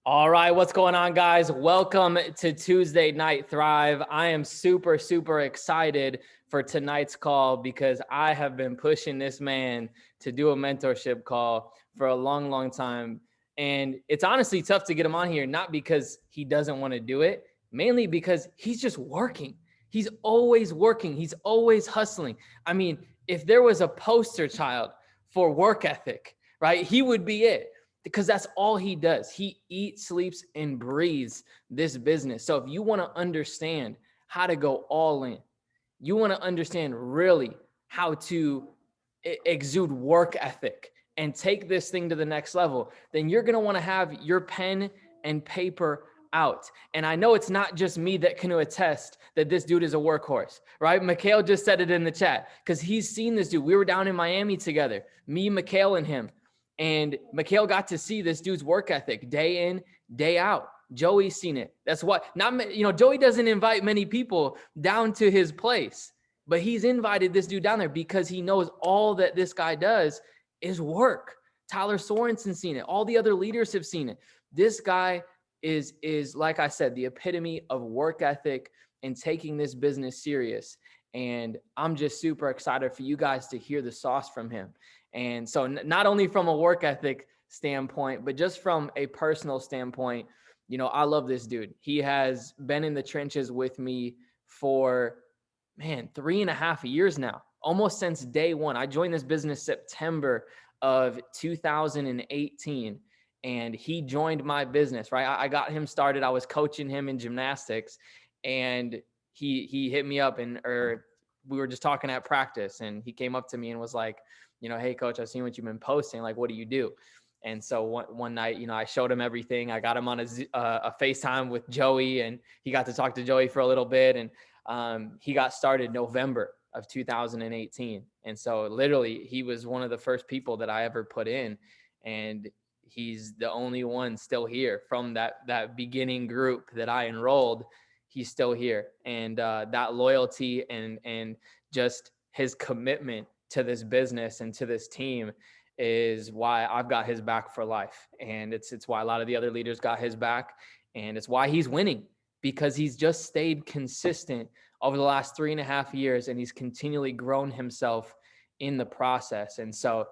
All right, what's going on, guys? Welcome to Tuesday Night Thrive. I am super excited for tonight's call because I have been pushing this man to do a mentorship call for a long time. And it's honestly tough to get him on here, not because he doesn't want to do it, mainly because he's just working. He's always working. He's always hustling. I mean, if there was a poster child for work ethic, right, he would be it. Because that's all he does. He eats, sleeps, and breathes this business. So if you want to understand how to go all in, you want to understand really how to exude work ethic and take this thing to the next level, then you're going to want to have your pen and paper out. And I know it's not just me that can attest that this dude is a workhorse, right? Mikhail just said it in the chat because he's seen this dude. We were down in Miami together, me, Mikhail, and him. And Mikhail got to see this dude's work ethic day in, day out. Joey's seen it. That's what, Joey doesn't invite many people down to his place, but he's invited this dude down there because he knows all that this guy does is work. Tyler Sorensen's seen it. All the other leaders have seen it. This guy is like I said, the epitome of work ethic and taking this business serious. And I'm just super excited for you guys to hear the sauce from him. And so not only from a work ethic standpoint, but just from a personal standpoint, I love this dude. He has been in the trenches with me for, 3.5 years now, almost since day one. I joined this business September of 2018, and he joined my business, right? I got him started. I was coaching him in gymnastics, and he hit me up we were just talking at practice, and he came up to me and was like, hey coach, I've seen what you've been posting. Like, what do you do? And so one night, I showed him everything. I got him on a FaceTime with Joey, and he got to talk to Joey for a little bit. And he got started November of 2018. And so literally he was one of the first people that I ever put in, and he's the only one still here from that beginning group that I enrolled. He's still here. And that loyalty and just his commitment to this business and to this team is why I've got his back for life. And it's why a lot of the other leaders got his back. And it's why he's winning, because he's just stayed consistent over the last 3.5 years, and he's continually grown himself in the process. And so,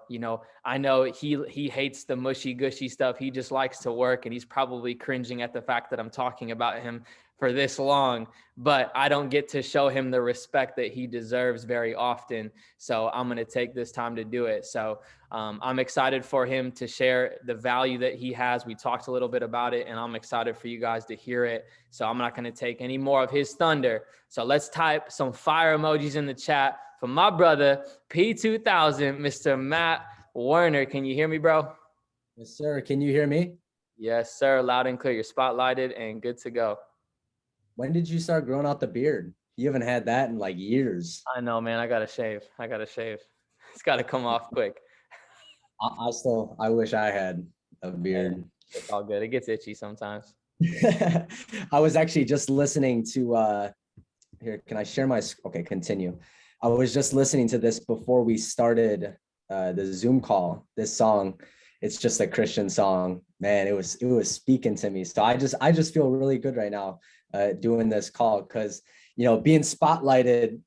I know he hates the mushy gushy stuff. He just likes to work, and he's probably cringing at the fact that I'm talking about him for this long, but I don't get to show him the respect that he deserves very often. So I'm going to take this time to do it. So I'm excited for him to share the value that he has. We talked a little bit about it, and I'm excited for you guys to hear it. So I'm not going to take any more of his thunder. So let's type some fire emojis in the chat for my brother, P2000, Mr. Matt Werner. Can you hear me, bro? Yes, sir. Can you hear me? Yes, sir. Loud and clear. You're spotlighted and good to go. When did you start growing out the beard? You haven't had that in like years. I know, man. I got to shave. It's got to come off quick. I wish I had a beard. It's all good. It gets itchy sometimes. I was actually just listening to, here, can I share my, okay, continue. I was just listening to this before we started the Zoom call, this song. It's just a Christian song, man. It was speaking to me. So I just feel really good right now doing this call, because, being spotlighted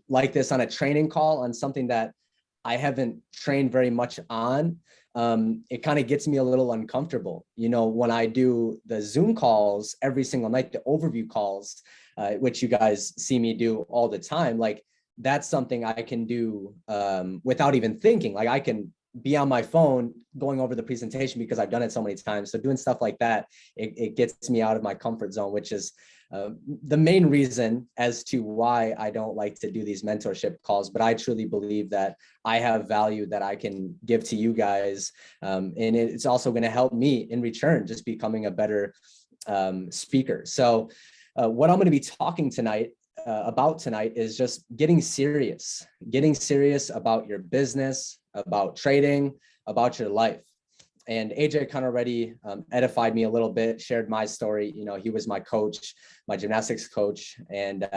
like this on a training call on something that I haven't trained very much on, it kind of gets me a little uncomfortable. When I do the Zoom calls every single night, the overview calls, which you guys see me do all the time, like that's something I can do without even thinking. Like I can be on my phone going over the presentation because I've done it so many times. So doing stuff like that, it gets me out of my comfort zone, which is the main reason as to why I don't like to do these mentorship calls. But I truly believe that I have value that I can give to you guys. And it's also going to help me in return, just becoming a better speaker. So what I'm going to be talking about tonight is just getting serious about your business, about trading, about your life. And AJ kind of already edified me a little bit, shared my story. He was my coach, my gymnastics coach. And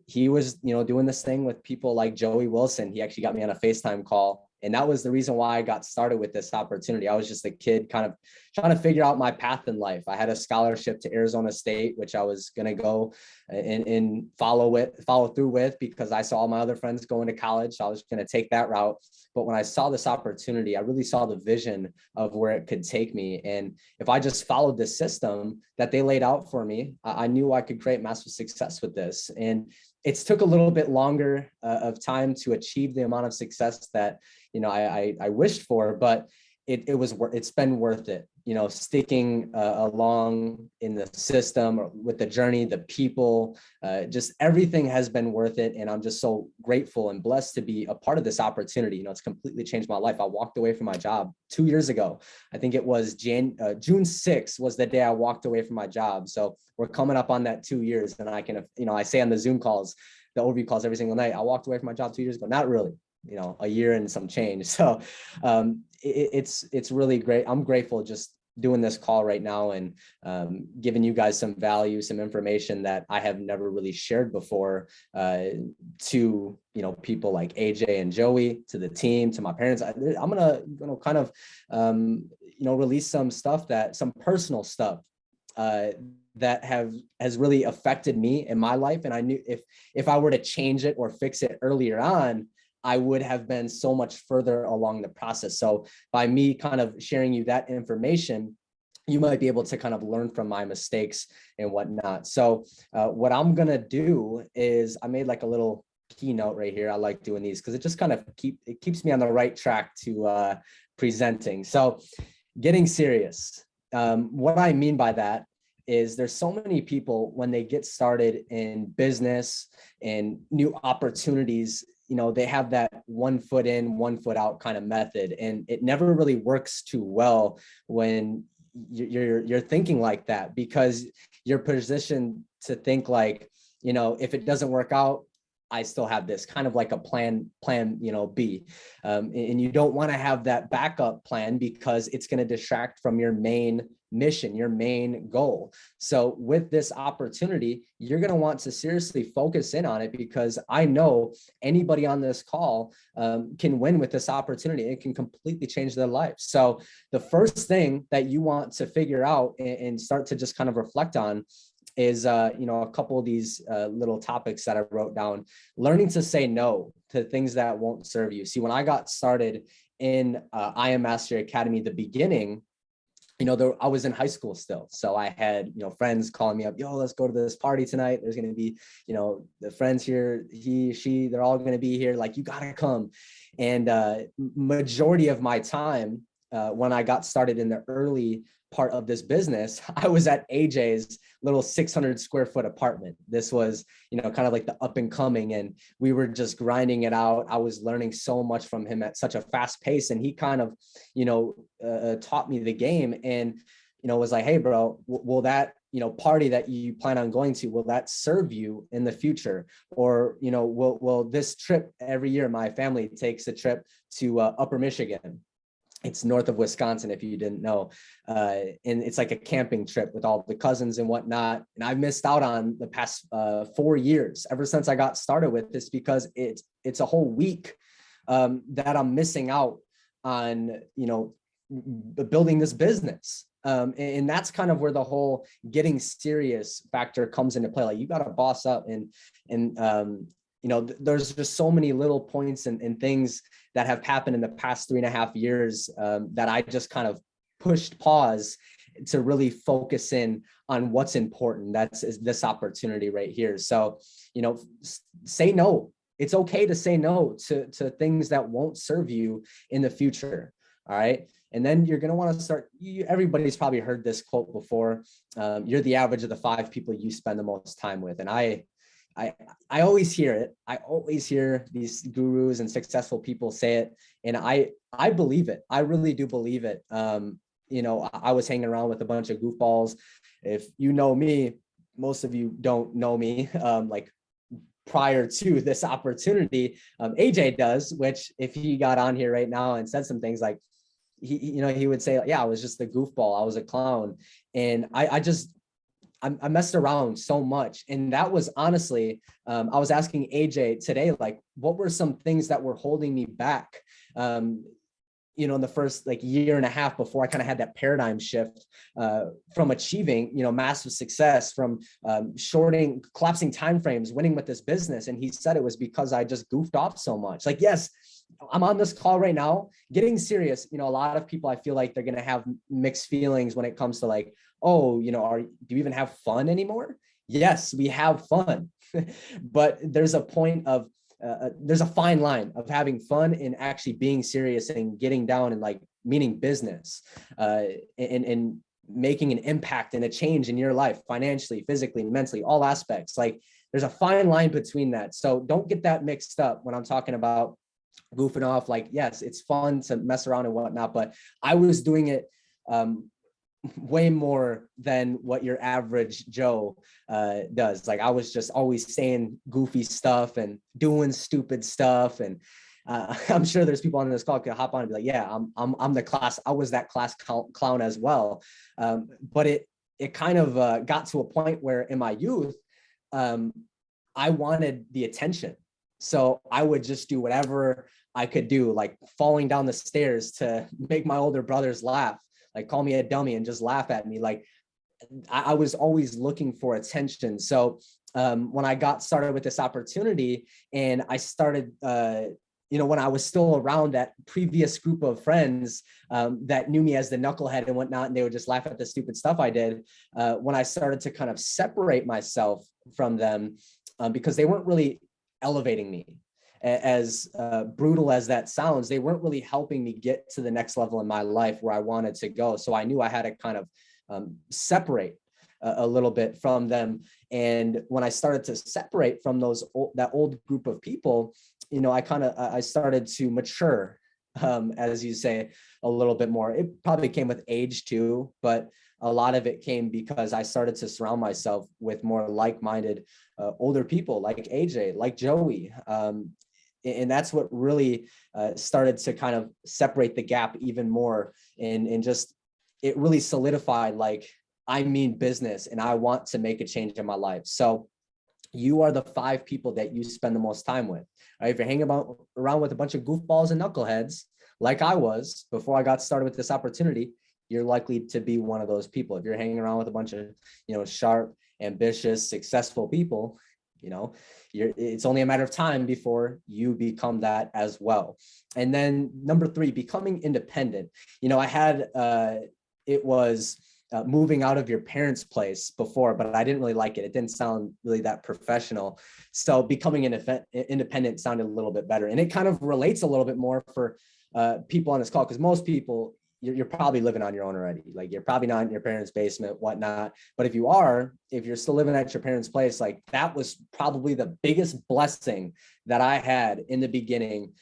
he was, doing this thing with people like Joey Wilson. He actually got me on a FaceTime call And that was the reason why I got started with this opportunity. I was just a kid kind of trying to figure out my path in life. I had a scholarship to Arizona State, which I was going to go and follow through with, because I saw all my other friends going to college. So I was going to take that route. But when I saw this opportunity, I really saw the vision of where it could take me. And if I just followed the system that they laid out for me, I knew I could create massive success with this. And it's took a little bit longer of time to achieve the amount of success that, I wished for, but it's been worth it, sticking along in the system or with the journey, the people, just everything has been worth it. And I'm just so grateful and blessed to be a part of this opportunity. It's completely changed my life. I walked away from my job 2 years ago. I think it was June 6th was the day I walked away from my job. So we're coming up on that 2 years, and I can, I say on the Zoom calls, the overview calls every single night, I walked away from my job 2 years ago. Not really, a year and some change. So it's really great. I'm grateful just doing this call right now and giving you guys some value, some information that I have never really shared before to, people like AJ and Joey, to the team, to my parents. I'm gonna kind of, release some personal stuff that has really affected me in my life. And I knew if I were to change it or fix it earlier on, I would have been so much further along the process. So by me kind of sharing you that information, you might be able to kind of learn from my mistakes and whatnot. So what I'm going to do is I made like a little keynote right here. I like doing these because it just kind of keeps me on the right track to presenting. So getting serious. What I mean by that is there's so many people when they get started in business and new opportunities, they have that 1 foot in, 1 foot out kind of method. And it never really works too well when you're thinking like that, because you're positioned to think like, if it doesn't work out, I still have this kind of like a plan B. And you don't want to have that backup plan because it's going to distract from your main mission, your main goal. So with this opportunity, you're going to want to seriously focus in on it, because I know anybody on this call can win with this opportunity. It can completely change their life. So the first thing that you want to figure out and start to just kind of reflect on is, a couple of these little topics that I wrote down. Learning to say no to things that won't serve you. See, when I got started in I Am Mastery Academy, the beginning, I was in high school still. So I had, friends calling me up, yo, let's go to this party tonight. There's going to be, the friends here, he, she, they're all going to be here. Like, you got to come. And majority of my time, when I got started in the early part of this business, I was at AJ's little 600 square foot apartment. This was, kind of like the up and coming, and we were just grinding it out. I was learning so much from him at such a fast pace. And he kind of, taught me the game and, was like, hey, bro, will that, party that you plan on going to, will that serve you in the future? Or, will this trip every year, my family takes a trip to Upper Michigan. It's north of Wisconsin, if you didn't know. And it's like a camping trip with all the cousins and whatnot. And I've missed out on the past 4 years, ever since I got started with this, because it's a whole week that I'm missing out on, building this business. And that's kind of where the whole getting serious factor comes into play. Like, you got to boss up and there's just so many little points and things that have happened in the past 3.5 years that I just kind of pushed pause to really focus in on what's important. That's this opportunity right here. So, say no. It's okay to say no to things that won't serve you in the future. All right. And then you're going to want to start, everybody's probably heard this quote before. You're the average of the 5 people you spend the most time with. And I always hear it. I always hear these gurus and successful people say it. And I believe it. I really do believe it. I was hanging around with a bunch of goofballs. If you know me, most of you don't know me. Like, prior to this opportunity, AJ does, which if he got on here right now and said some things like, he would say, yeah, I was just a goofball. I was a clown. And I messed around so much. And that was honestly, I was asking AJ today, like, what were some things that were holding me back In the first like year and a half before I kind of had that paradigm shift from achieving, massive success, from collapsing timeframes, winning with this business. And he said it was because I just goofed off so much. Like, yes, I'm on this call right now, getting serious. A lot of people, I feel like they're going to have mixed feelings when it comes to like, oh, do you even have fun anymore? Yes, we have fun, but there's a point of there's a fine line of having fun and actually being serious and getting down and like meaning business and making an impact and a change in your life, financially, physically, mentally, all aspects. Like there's a fine line between that. So don't get that mixed up when I'm talking about goofing off. Like, yes, it's fun to mess around and whatnot, but I was doing it way more than what your average Joe does. Like I was just always saying goofy stuff and doing stupid stuff. And I'm sure there's people on this call could hop on and be like, yeah, I'm the class. I was that class clown as well. But it kind of got to a point where in my youth, I wanted the attention. So I would just do whatever I could do, like falling down the stairs to make my older brothers laugh, like call me a dummy and just laugh at me. Like I was always looking for attention. So when I got started with this opportunity and I started, when I was still around that previous group of friends that knew me as the knucklehead and whatnot, and they would just laugh at the stupid stuff I did, when I started to kind of separate myself from them because they weren't really elevating me. As brutal as that sounds, they weren't really helping me get to the next level in my life where I wanted to go. So I knew I had to kind of separate a little bit from them. And when I started to separate from that old group of people, I started to mature, as you say, a little bit more. It probably came with age too, but a lot of it came because I started to surround myself with more like-minded older people like AJ, like Joey. And that's what really started to kind of separate the gap even more. And just, it really solidified, like, I mean business and I want to make a change in my life. So you are the 5 people that you spend the most time with. Right? If you're hanging around with a bunch of goofballs and knuckleheads, like I was before I got started with this opportunity, you're likely to be one of those people. If you're hanging around with a bunch of, sharp, ambitious, successful people, it's only a matter of time before you become that as well. And then number 3, becoming independent. I had, it was moving out of your parents' place before, but I didn't really like it. It didn't sound really that professional. So becoming independent sounded a little bit better. And it kind of relates a little bit more for people on this call, because most people, you're probably living on your own already. Like you're probably not in your parents' basement, whatnot. But if you're still living at your parents' place, like that was probably the biggest blessing that I had in the beginning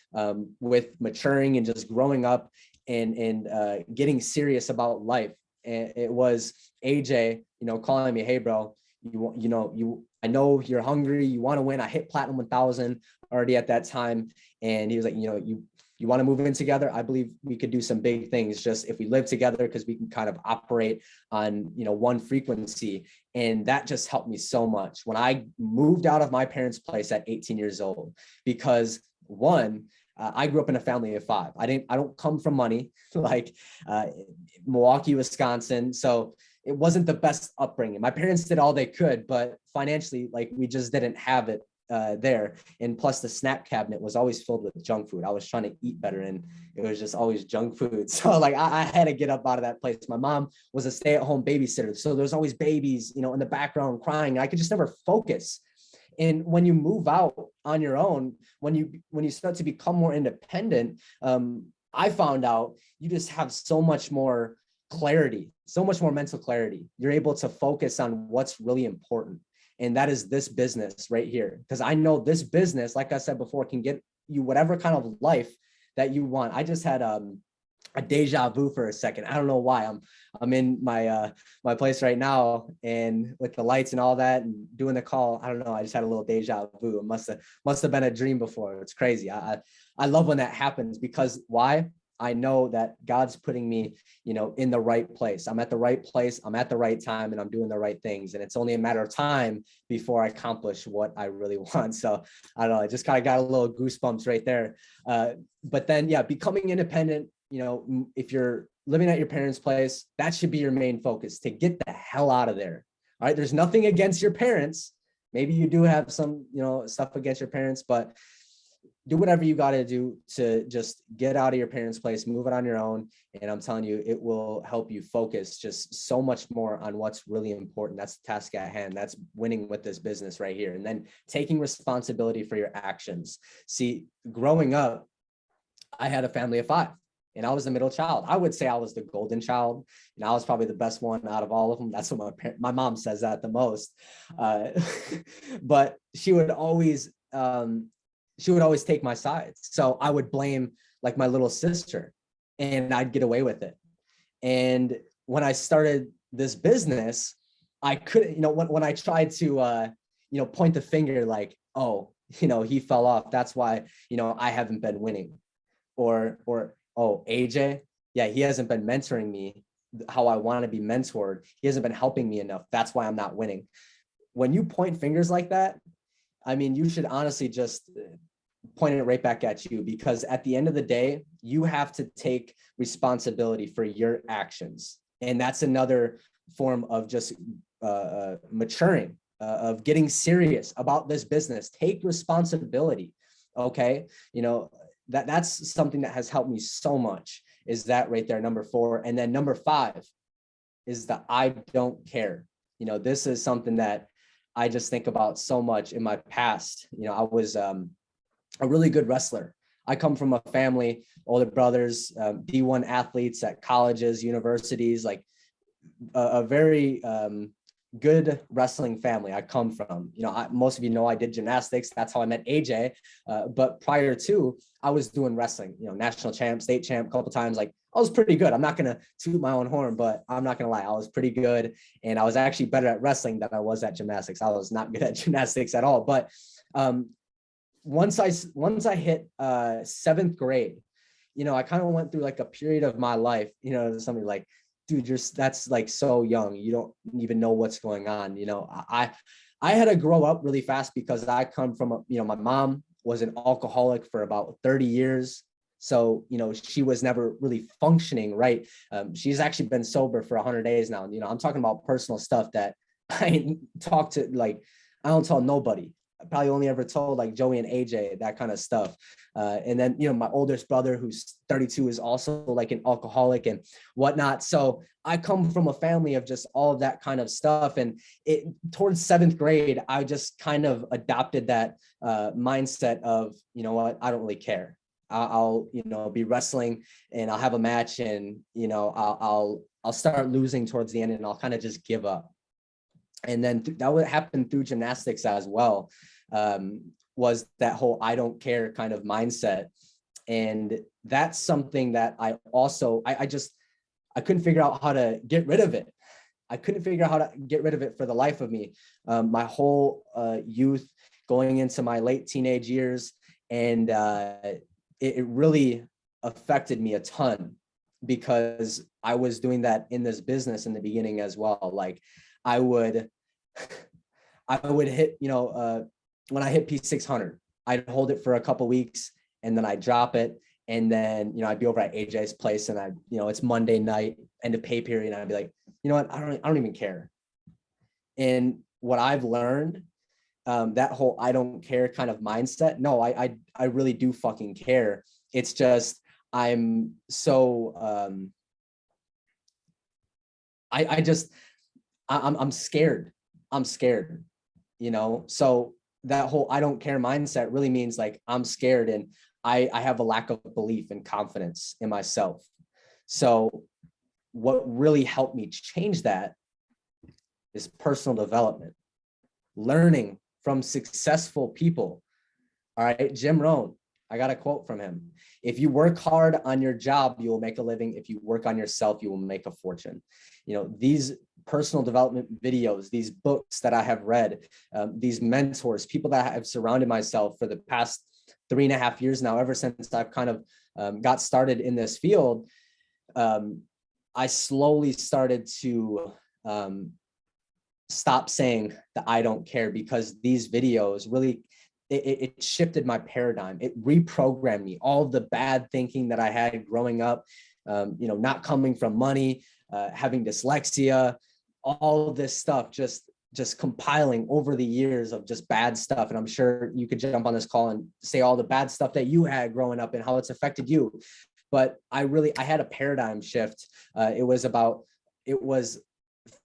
with maturing and just growing up and getting serious about life. And it was AJ, calling me, hey bro, I know you're hungry, you want to win. I hit platinum 1000 already at that time. And he was like, you want to move in together? I believe we could do some big things just if we live together, because we can kind of operate on, one frequency. And that just helped me so much when I moved out of my parents' place at 18 years old, because one, I grew up in a family of 5. I don't come from money, like Milwaukee, Wisconsin. So it wasn't the best upbringing. My parents did all they could, but financially, like we just didn't have it there. And plus the snack cabinet was always filled with junk food. I was trying to eat better and it was just always junk food. So like I had to get up out of that place. My mom was a stay-at-home babysitter. So there's always babies, in the background crying. I could just never focus. And when you move out on your own, when you start to become more independent, I found out you just have so much more clarity, so much more mental clarity. You're able to focus on what's really important. And that is this business right here. Because I know this business, like I said before, can get you whatever kind of life that you want. I just had a deja vu for a second. I don't know why. I'm in my my place right now, and with the lights and all that and doing the call, I don't know. I just had a little deja vu. It must have been a dream before. It's crazy. I love when that happens, because why? I know that God's putting me, in the right place. I'm at the right place. I'm at the right time, and I'm doing the right things. And it's only a matter of time before I accomplish what I really want. So I don't know, I just kind of got a little goosebumps right there. But then, yeah, becoming independent, if you're living at your parents' place, that should be your main focus, to get the hell out of there. All right. There's nothing against your parents. Maybe you do have some, stuff against your parents, but do whatever you got to do to just get out of your parents' place, move it on your own. And I'm telling you, it will help you focus just so much more on what's really important. That's the task at hand. That's winning with this business right here. And then taking responsibility for your actions. See, growing up, I had a family of 5 and I was the middle child. I would say I was the golden child. And I was probably the best one out of all of them. That's what my mom says that the most. But she would always take my side. So I would blame like my little sister and I'd get away with it. And when I started this business, I couldn't, when I tried to, point the finger like, oh, he fell off. That's why, I haven't been winning. Or, oh, AJ, yeah, he hasn't been mentoring me how I want to be mentored. He hasn't been helping me enough. That's why I'm not winning. When you point fingers like that, I mean, you should honestly just point it right back at you, because at the end of the day, you have to take responsibility for your actions. And that's another form of just maturing, of getting serious about this business. Take responsibility. Okay. That's something that has helped me so much, is that right there, number 4. And then number 5 is the I don't care. This is something that I just think about so much in my past. I was a really good wrestler. I come from a family, older brothers, D1 athletes at colleges, universities, like a very good wrestling family I come from. Most of you know I did gymnastics. That's how I met AJ. But prior to, I was doing wrestling, national champ, state champ, a couple times. Like, I was pretty good. I'm not going to toot my own horn, but I'm not going to lie. I was pretty good. And I was actually better at wrestling than I was at gymnastics. I was not good at gymnastics at all. But once I hit 7th grade, I kind of went through like a period of my life, somebody like, dude, that's like so young. You don't even know what's going on. I had to grow up really fast, because I come from, my mom was an alcoholic for about 30 years. So, she was never really functioning right. She's actually been sober for 100 days now. And, I'm talking about personal stuff that I don't tell nobody. I probably only ever told like Joey and AJ, that kind of stuff. And then, my oldest brother, who's 32, is also like an alcoholic and whatnot. So I come from a family of just all of that kind of stuff. And towards 7th grade, I just kind of adopted that mindset of, what, I don't really care. I'll be wrestling and I'll have a match, and, I'll start losing towards the end, and I'll kind of just give up. And then that would happen through gymnastics as well, was that whole I don't care kind of mindset. And that's something that I also, I couldn't figure out how to get rid of it. I couldn't figure out how to get rid of it for the life of me. My whole youth, going into my late teenage years, and it really affected me a ton, because I was doing that in this business in the beginning as well. Like, I would hit, when I hit P600, I'd hold it for a couple weeks, and then I'd drop it. And then, I'd be over at AJ's place, and it's Monday night, end of pay period. And I'd be like, you know what? I don't even care. And what I've learned, that whole I don't care kind of mindset. No, I really do fucking care. It's just, I'm so, I'm scared. I'm scared, so that whole I don't care mindset really means like I'm scared, and I have a lack of belief and confidence in myself. So what really helped me change that is personal development, learning from successful people. All right, Jim Rohn, I got a quote from him. If you work hard on your job, you will make a living. If you work on yourself, you will make a fortune. These personal development videos, these books that I have read, these mentors, people that I've surrounded myself for the past 3.5 years now, ever since I've kind of got started in this field, I slowly started to stop saying that I don't care, because these videos really, it shifted my paradigm. It reprogrammed me. All the bad thinking that I had growing up, not coming from money, having dyslexia, all of this stuff, just compiling over the years of just bad stuff. And I'm sure you could jump on this call and say all the bad stuff that you had growing up and how it's affected you. But I had a paradigm shift. It was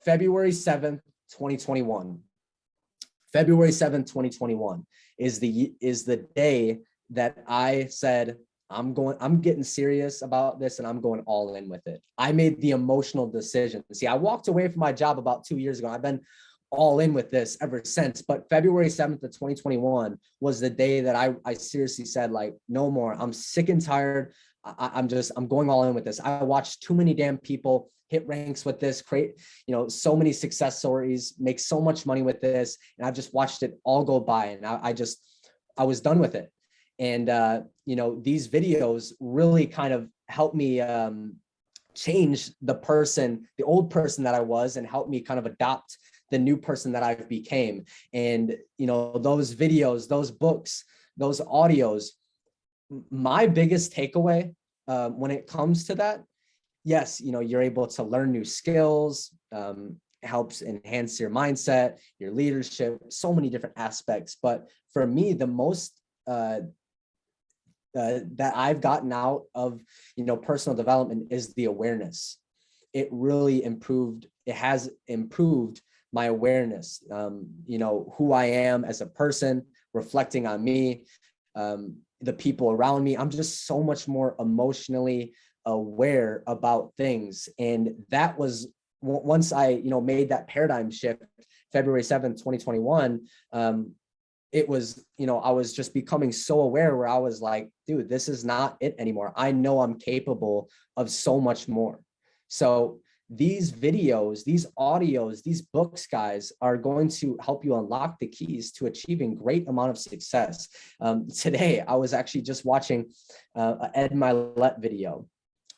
February 7th, 2021. February 7th, 2021 is the day that I said, I'm getting serious about this and I'm going all in with it. I made the emotional decision. See, I walked away from my job about 2 years ago. I've been all in with this ever since. But February 7th of 2021 was the day that I seriously said, like, no more. I'm sick and tired. I'm going all in with this. I watched too many damn people hit ranks with this, create, so many success stories, make so much money with this. And I've just watched it all go by, and I was done with it. And, these videos really kind of helped me change the old person that I was, and help me kind of adopt the new person that I've became. And, those videos, those books, those audios, my biggest takeaway when it comes to that, yes, you're able to learn new skills, helps enhance your mindset, your leadership, so many different aspects. But for me, the most that I've gotten out of, personal development is the awareness. It really has improved my awareness, who I am as a person, reflecting on me, the people around me. I'm just so much more emotionally aware about things. And that was once I, made that paradigm shift, February 7th, 2021, it was, I was just becoming so aware, where I was like, dude, this is not it anymore. I know I'm capable of so much more. So these videos, these audios, these books, guys, are going to help you unlock the keys to achieving great amount of success. Today, I was actually just watching an Ed Milet video.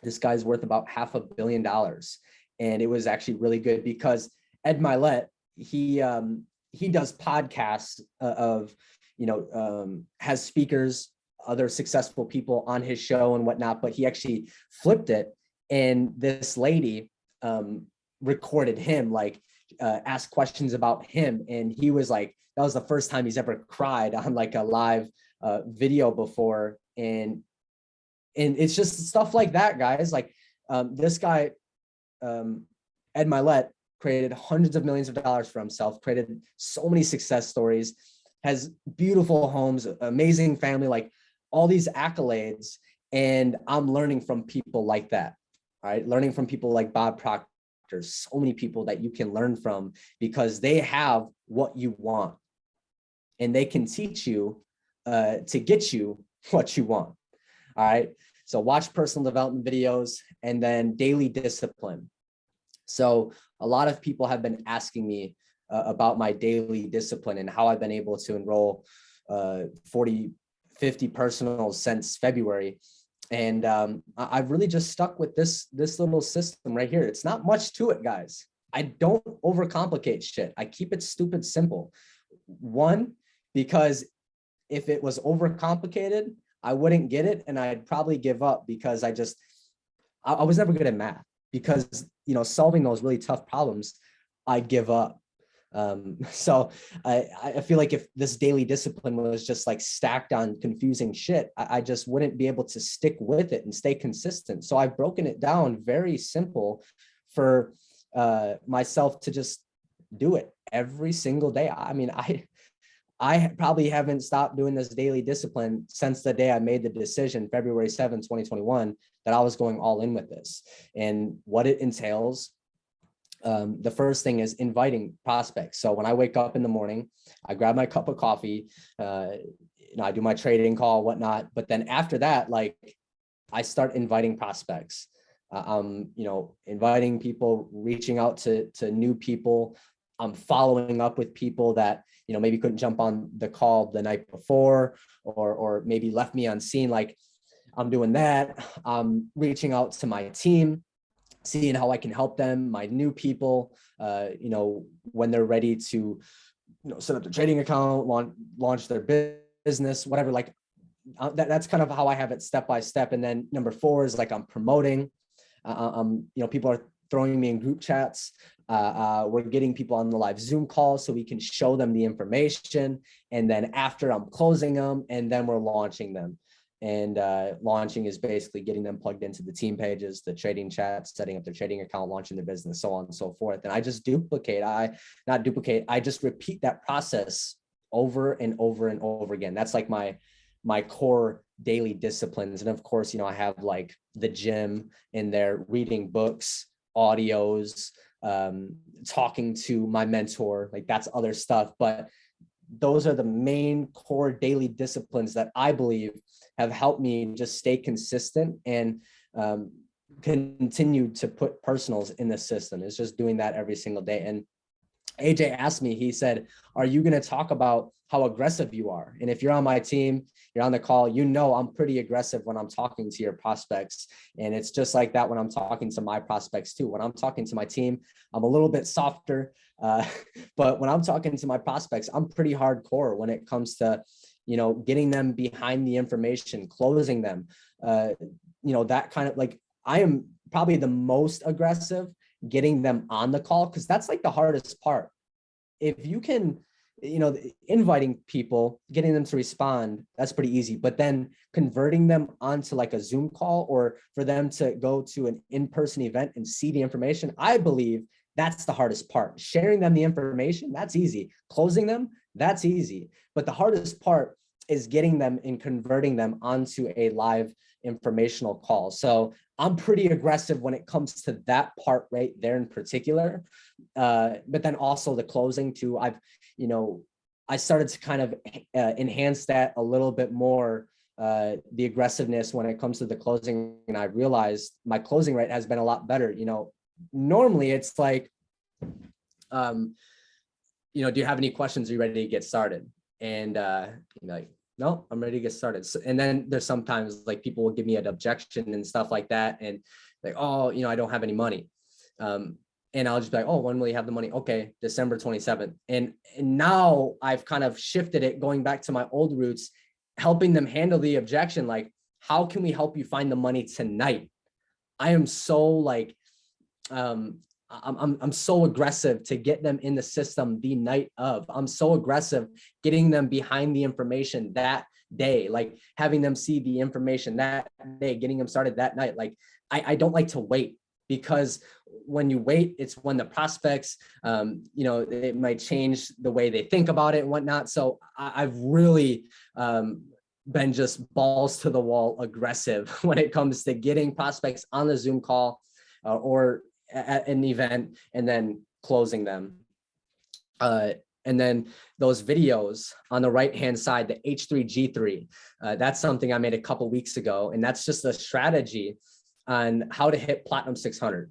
This guy's worth about $500 million. And it was actually really good, because Ed Milet, he does podcasts of, has speakers, other successful people on his show and whatnot, but he actually flipped it. And this lady recorded him, asked questions about him. And he was like, that was the first time he's ever cried on like a live video before. And it's just stuff like that, guys. Like this guy, Ed Milet, created hundreds of millions of dollars for himself, created so many success stories, has beautiful homes, amazing family, like all these accolades. And I'm learning from people like that, all right? Learning from people like Bob Proctor, so many people that you can learn from, because they have what you want and they can teach you to get you what you want, all right? So watch personal development videos, and then daily discipline. So a lot of people have been asking me about my daily discipline and how I've been able to enroll 40, 50 personals since February. And I've really just stuck with this little system right here. It's not much to it, guys. I don't overcomplicate shit. I keep it stupid simple. One, because if it was overcomplicated, I wouldn't get it, and I'd probably give up, because I was never good at math, because solving those really tough problems, I give up. So I feel like if this daily discipline was just like stacked on confusing shit, I just wouldn't be able to stick with it and stay consistent. So I've broken it down very simple for myself to just do it every single day. I mean, I probably haven't stopped doing this daily discipline since the day I made the decision, February 7th, 2021, that I was going all in with this. And what it entails, the first thing is inviting prospects. So when I wake up in the morning, I grab my cup of coffee, I do my trading call, whatnot. But then after that, I start inviting prospects. Inviting people, reaching out to new people. I'm following up with people that, maybe couldn't jump on the call the night before, or maybe left me unseen. I'm doing that. I'm reaching out to my team, seeing how I can help them, my new people, when they're ready to, set up their trading account, launch their business, whatever. Like that's kind of how I have it step by step. And then number 4 is like I'm promoting. People are throwing me in group chats. We're getting people on the live Zoom call so we can show them the information. And then after, I'm closing them, and then we're launching them. And launching is basically getting them plugged into the team pages, the trading chats, setting up their trading account, launching their business, so on and so forth. And I just I just repeat that process over and over and over again. That's like my core daily disciplines. And of course, I have like the gym in there, reading books, audios, talking to my mentor, like that's other stuff. But those are the main core daily disciplines that I believe have helped me just stay consistent and continue to put personals in the system. It's just doing that every single day. And AJ asked me, he said, are you going to talk about how aggressive you are? And if you're on my team, you're on the call, I'm pretty aggressive when I'm talking to your prospects. And it's just like that when I'm talking to my prospects too. When I'm talking to my team, I'm a little bit softer. But when I'm talking to my prospects, I'm pretty hardcore when it comes to, getting them behind the information, closing them, that kind of like, I am probably the most aggressive getting them on the call, because that's like the hardest part. If you can, inviting people, getting them to respond, that's pretty easy. But then converting them onto like a Zoom call, or for them to go to an in-person event and see the information, I believe that's the hardest part. Sharing them the information, that's easy. Closing them, that's easy. But the hardest part is getting them and converting them onto a live informational call. So I'm pretty aggressive when it comes to that part right there in particular. But then also the closing too. I started to kind of enhance that a little bit more, the aggressive-ness when it comes to the closing. And I realized my closing rate has been a lot better. Normally it's like, do you have any questions? Are you ready to get started? And like, no, I'm ready to get started. So, and then there's sometimes like people will give me an objection and stuff like that. And like, oh, I don't have any money. And I'll just be like, oh, when will you have the money? Okay, December 27th. And now I've kind of shifted it, going back to my old roots, helping them handle the objection. Like, how can we help you find the money tonight? I am so like, I'm so aggressive to get them in the system the night of. I'm so aggressive getting them behind the information that day, like having them see the information that day, getting them started that night. Like I don't like to wait, because when you wait, it's when the prospects, it might change the way they think about it and whatnot. So I've really been just balls to the wall aggressive when it comes to getting prospects on the Zoom call or at an event, and then closing them. And then those videos on the right-hand side, the H3G3, that's something I made a couple weeks ago. And that's just a strategy on how to hit Platinum 600.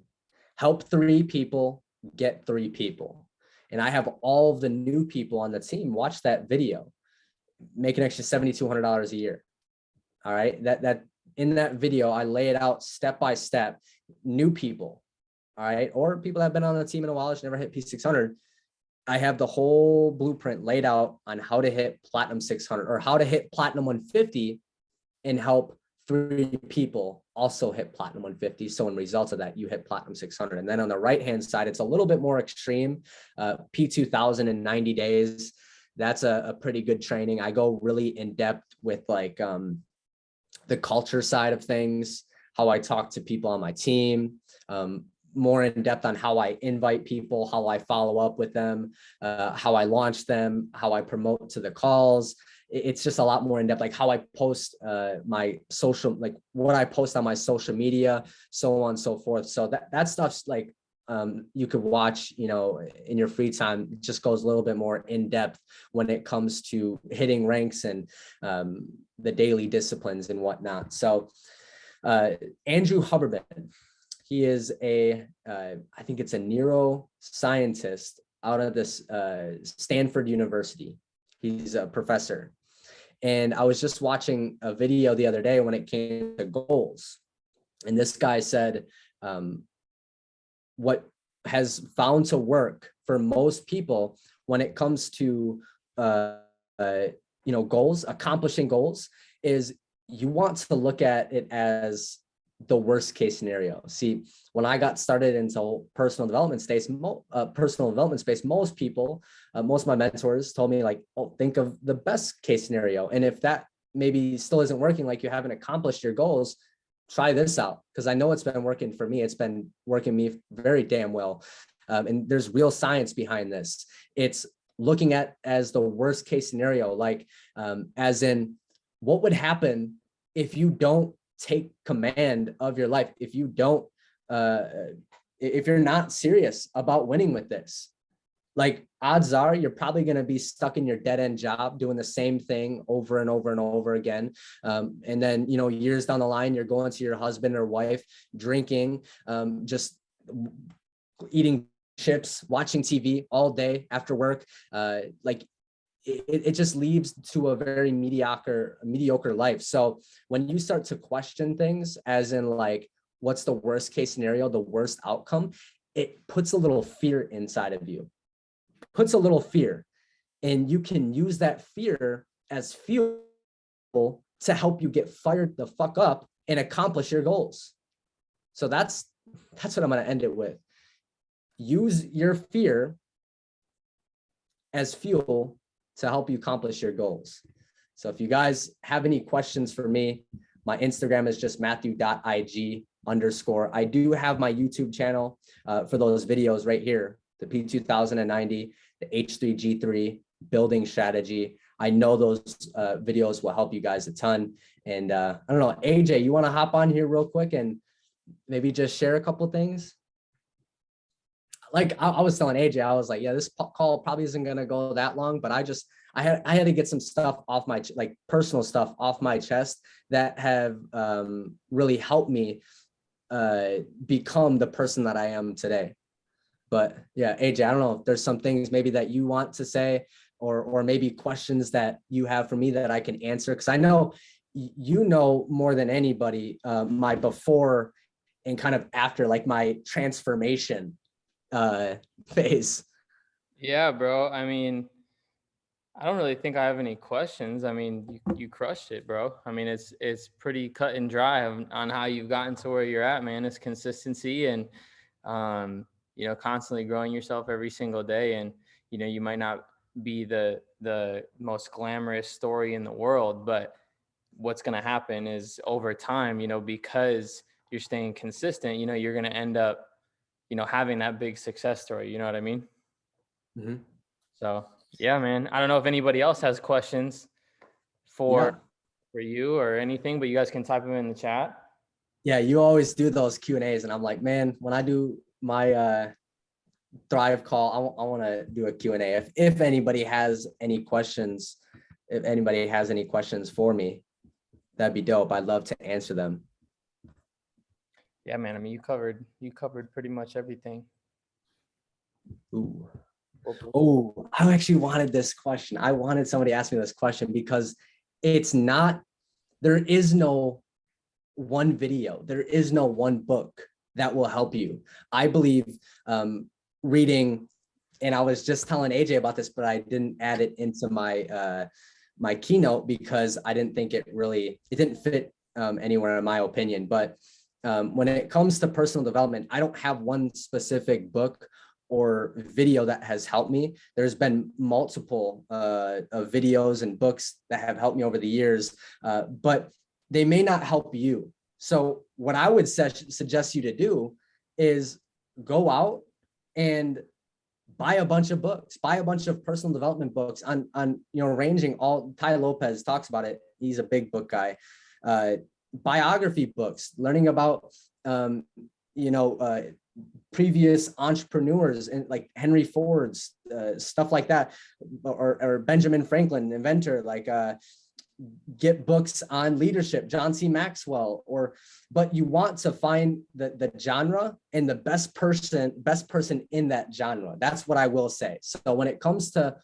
Help 3 people, get 3 people. And I have all of the new people on the team watch that video, make an extra $7,200 a year. All right. That in that video, I lay it out step by step. New people, all right, or people that have been on the team in a while, just never hit P600. I have the whole blueprint laid out on how to hit Platinum 600 or how to hit Platinum 150 and help 3 people also hit Platinum 150. So in results of that, you hit Platinum 600. And then on the right-hand side, it's a little bit more extreme, P2000 in 90 days. That's a pretty good training. I go really in depth with like the culture side of things, how I talk to people on my team, more in depth on how I invite people, how I follow up with them, how I launch them, how I promote to the calls. It's just a lot more in depth, like how I post my social, like what I post on my social media, so on and so forth. So that stuff's like, you could watch, in your free time. It just goes a little bit more in depth when it comes to hitting ranks and the daily disciplines and whatnot. So Andrew Huberman, he is I think it's a neuroscientist out of this Stanford University. He's a professor. And I was just watching a video the other day when it came to goals. And this guy said, what has found to work for most people when it comes to, goals, accomplishing goals, is you want to look at it as the worst case scenario. See, when I got started into personal development space, most people, most of my mentors told me like, oh, think of the best case scenario. And if that maybe still isn't working, like you haven't accomplished your goals, try this out. Because I know it's been working for me. It's been working me very damn well. And there's real science behind this. It's looking at as the worst case scenario, like as in what would happen if you don't take command of your life, if you don't, if you're not serious about winning with this. Like odds are you're probably going to be stuck in your dead end job doing the same thing over and over and over again. And then, years down the line, you're going to your husband or wife, drinking, just eating chips, watching TV all day after work. It just leads to a very mediocre life. So when you start to question things as in like, what's the worst case scenario, the worst outcome, it puts a little fear inside of you. Puts a little fear, and you can use that fear as fuel to help you get fired the fuck up and accomplish your goals. So that's what I'm going to end it with. Use your fear as fuel to help you accomplish your goals. So if you guys have any questions for me, my Instagram is just matthew.ig_. I do have my YouTube channel for those videos right here, the P2090, the H3G3 building strategy. I know those videos will help you guys a ton. And I don't know, AJ, you want to hop on here real quick and maybe just share a couple of things? Like I was telling AJ, I was like, yeah, this call probably isn't going to go that long, but I had to get some stuff off my, like personal stuff off my chest that have really helped me become the person that I am today. But yeah, AJ, I don't know if there's some things maybe that you want to say or maybe questions that you have for me that I can answer. Because I know you know more than anybody my before and kind of after, like my transformation phase. Yeah, bro. I mean, I don't really think I have any questions. I mean, you crushed it, bro. I mean, it's pretty cut and dry on how you've gotten to where you're at, man. It's consistency and constantly growing yourself every single day. And you might not be the most glamorous story in the world, but what's going to happen is over time, because you're staying consistent, you're going to end up having that big success story. You know what I mean? Mm-hmm. So yeah, man. I don't know if anybody else has questions for you or anything, but you guys can type them in the chat. Yeah, you always do those Q&As, and I'm like, man, when I do my Thrive call, I want to do a Q&A. If anybody has any questions, for me, that'd be dope. I'd love to answer them. Yeah, man. I mean, you covered pretty much everything. Ooh. Oh, I actually wanted this question. I wanted somebody to ask me this question because there is no one video, there is no one book that will help you. I believe reading, and I was just telling AJ about this, but I didn't add it into my keynote because I didn't think it didn't fit anywhere in my opinion. But when it comes to personal development, I don't have one specific book or video that has helped me. There's been multiple videos and books that have helped me over the years, but they may not help you. So what I would suggest you to do is go out and buy a bunch of books, buy a bunch of personal development books on ranging all. Ty Lopez talks about it. He's a big book guy. Biography books, learning about previous entrepreneurs and like Henry Ford's stuff like that, or Benjamin Franklin, inventor, like get books on leadership, John C. Maxwell, but you want to find the genre and the best person in that genre. That's what I will say. So when it comes to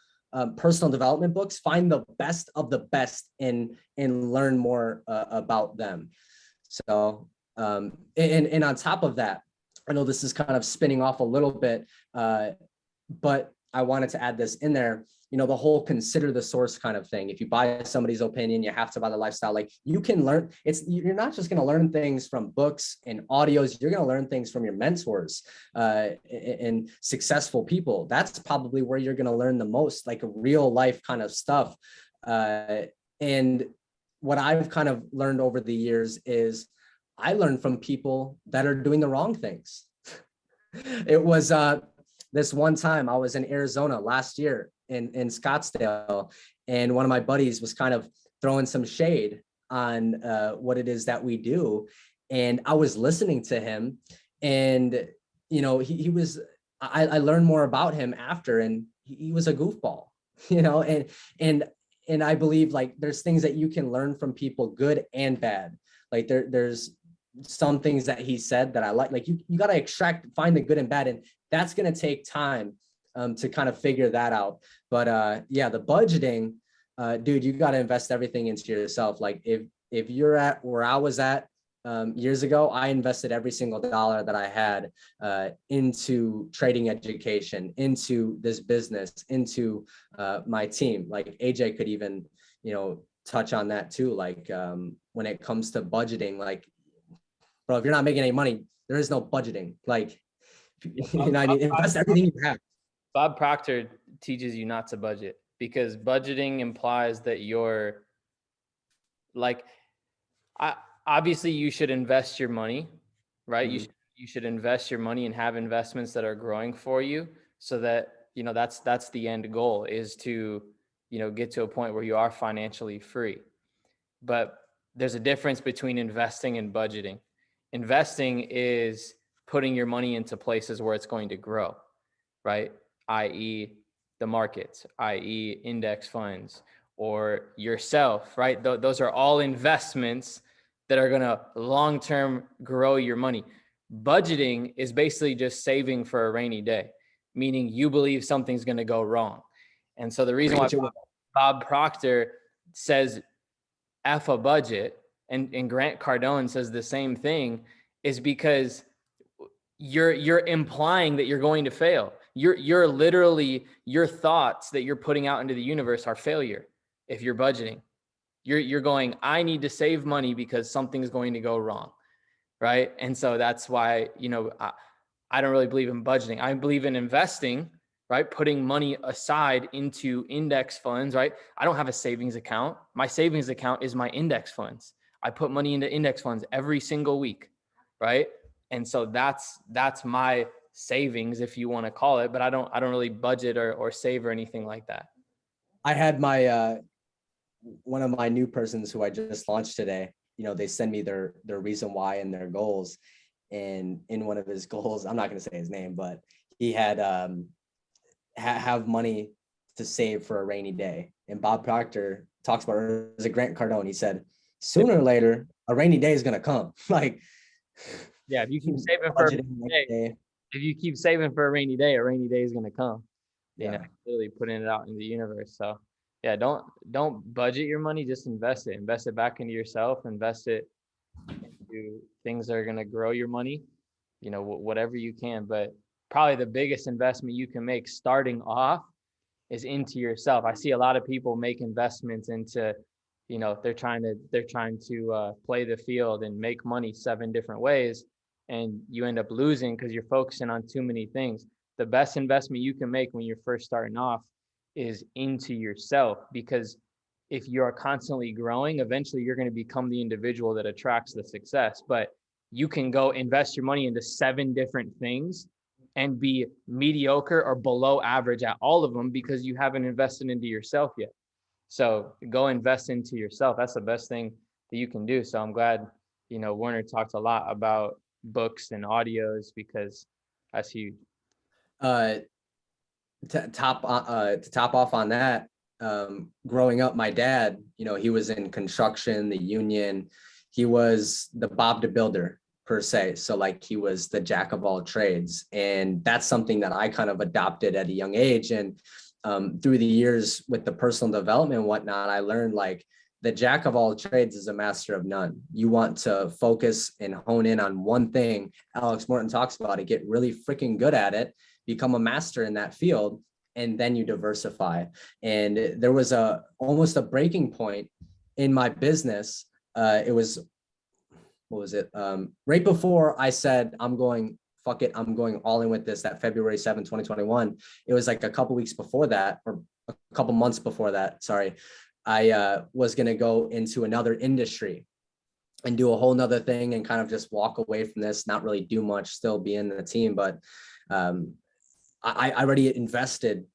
personal development books, find the best of the best and learn more about them. So, and on top of that, I know this is kind of spinning off a little bit, but I wanted to add this in there. You know, the whole consider the source kind of thing. If you buy somebody's opinion, you have to buy the lifestyle. Like, you can learn, you're not just going to learn things from books and audios. You're going to learn things from your mentors and successful people. That's probably where you're going to learn the most, like real life kind of stuff. And what I've kind of learned over the years is I learned from people that are doing the wrong things. It was this one time I was in Arizona last year in Scottsdale, and one of my buddies was kind of throwing some shade on what it is that we do. And I was listening to him, and, you know, he was, I learned more about him after, and he was a goofball, you know, and I believe like there's things that you can learn from people, good and bad. Like there's some things that he said that I like you got to find the good and bad. And that's going to take time to kind of figure that out. But yeah, the budgeting, dude, you got to invest everything into yourself. Like if you're at where I was at years ago, I invested every single dollar that I had into trading education, into this business, into my team. Like AJ could even, you know, touch on that too. Like when it comes to budgeting, like, bro, if you're not making any money, there is no budgeting. Like, you know, I mean, invest everything you have. Bob Proctor teaches you not to budget, because budgeting implies that you're like, obviously you should invest your money, right? Mm-hmm. You should invest your money and have investments that are growing for you, so that, you know, that's the end goal, is to, you know, get to a point where you are financially free. But there's a difference between investing and budgeting. Investing is putting your money into places where it's going to grow, right? i.e. the markets, i.e. index funds, or yourself, right? Those are all investments that are going to long-term grow your money. Budgeting is basically just saving for a rainy day, meaning you believe something's going to go wrong. And so the reason why Bob Proctor says F a budget, and Grant Cardone says the same thing, is because you're implying that you're going to fail. You're literally, your thoughts that you're putting out into the universe are failure. If you're budgeting, you're going, I need to save money because something's going to go wrong, right? And so that's why, you know, I don't really believe in budgeting. I believe in investing, right? Putting money aside into index funds, right? I don't have a savings account. My savings account is my index funds. I put money into index funds every single week, right? And so that's my savings, if you want to call it, but I don't really budget or save or anything like that. I had my one of my new persons who I just launched today, you know, they send me their reason why and their goals. And in one of his goals, I'm not going to say his name, but he had have money to save for a rainy day. And Bob Proctor talks about, it was a Grant Cardone. He said, sooner or later, a rainy day is going to come. Like, yeah, if you keep saving for a rainy day, if you keep saving for a rainy day is going to come. You know, really putting it out in the universe. So yeah, don't budget your money, just invest it back into yourself, invest it into things that are going to grow your money, you know, whatever you can. But probably the biggest investment you can make starting off is into yourself. I see a lot of people make investments into, you know, they're trying to play the field and make money 7 different ways, and you end up losing because you're focusing on too many things. The best investment you can make when you're first starting off is into yourself, because if you're constantly growing, eventually you're going to become the individual that attracts the success. But you can go invest your money into 7 different things and be mediocre or below average at all of them because you haven't invested into yourself yet. So go invest into yourself. That's the best thing that you can do. So I'm glad, you know, Werner talked a lot about books and audios, because that's huge. To top off on that, growing up, my dad, you know, he was in construction, the union. He was the Bob the Builder per se. So like, he was the jack of all trades. And that's something that I kind of adopted at a young age. And through the years with the personal development and whatnot, I learned like the jack of all trades is a master of none. You want to focus and hone in on one thing. Alex Morton talks about it, get really freaking good at it, become a master in that field, and then you diversify. And there was almost a breaking point in my business. It was, what was it? Right before I said, I'm going, fuck it, I'm going all in with this, that February 7th, 2021. It was like a couple weeks before that, or a couple months before that, sorry. I was going to go into another industry and do a whole nother thing and kind of just walk away from this, not really do much, still be in the team. But I already invested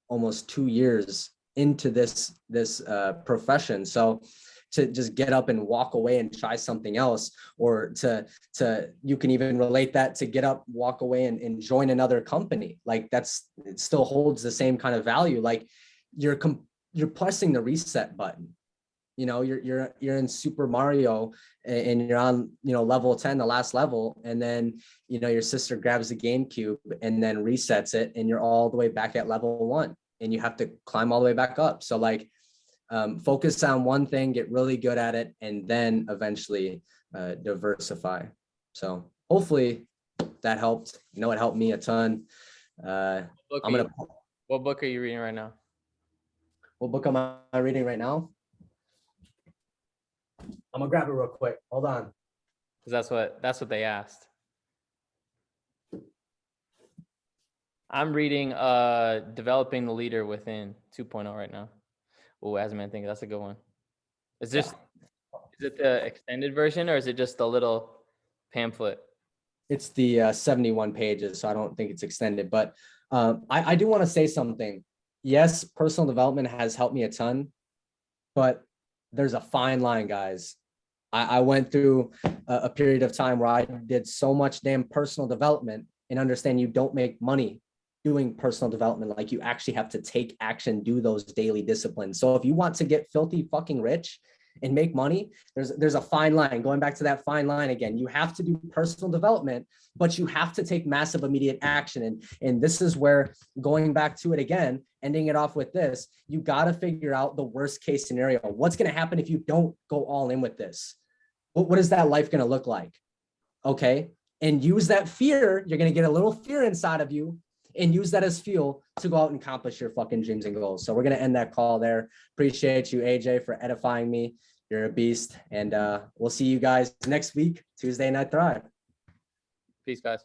almost 2 years into this profession. So to just get up and walk away and try something else, or to you can even relate that to get up, walk away and join another company. Like it still holds the same kind of value. Like you're pressing the reset button. You know, you're in Super Mario and you're on, level 10, the last level. And then, your sister grabs the GameCube and then resets it. And you're all the way back at level 1 and you have to climb all the way back up. So like, focus on one thing, get really good at it, and then eventually diversify. So hopefully that helped. It helped me a ton. What book are you reading right now? What book am I reading right now? I'm gonna grab it real quick. Hold on. Because that's what they asked. I'm reading Developing the Leader Within 2.0 right now. Oh, as a man thinking, that's a good one. Is it the extended version or is it just the little pamphlet? It's the 71 pages, so I don't think it's extended. But I do want to say something. Yes, personal development has helped me a ton, but there's a fine line, guys. I went through a period of time where I did so much damn personal development, and understand you don't make money doing personal development. Like you actually have to take action, do those daily disciplines. So if you want to get filthy fucking rich and make money, there's a fine line. Going back to that fine line again, you have to do personal development, but you have to take massive immediate action. And this is where, going back to it again, ending it off with this, you got to figure out the worst case scenario. What's going to happen if you don't go all in with this? What is that life going to look like? Okay. And use that fear. You're going to get a little fear inside of you, and use that as fuel to go out and accomplish your fucking dreams and goals. So we're going to end that call there. Appreciate you, AJ, for edifying me. You're a beast. And we'll see you guys next week, Tuesday Night Thrive. Peace, guys.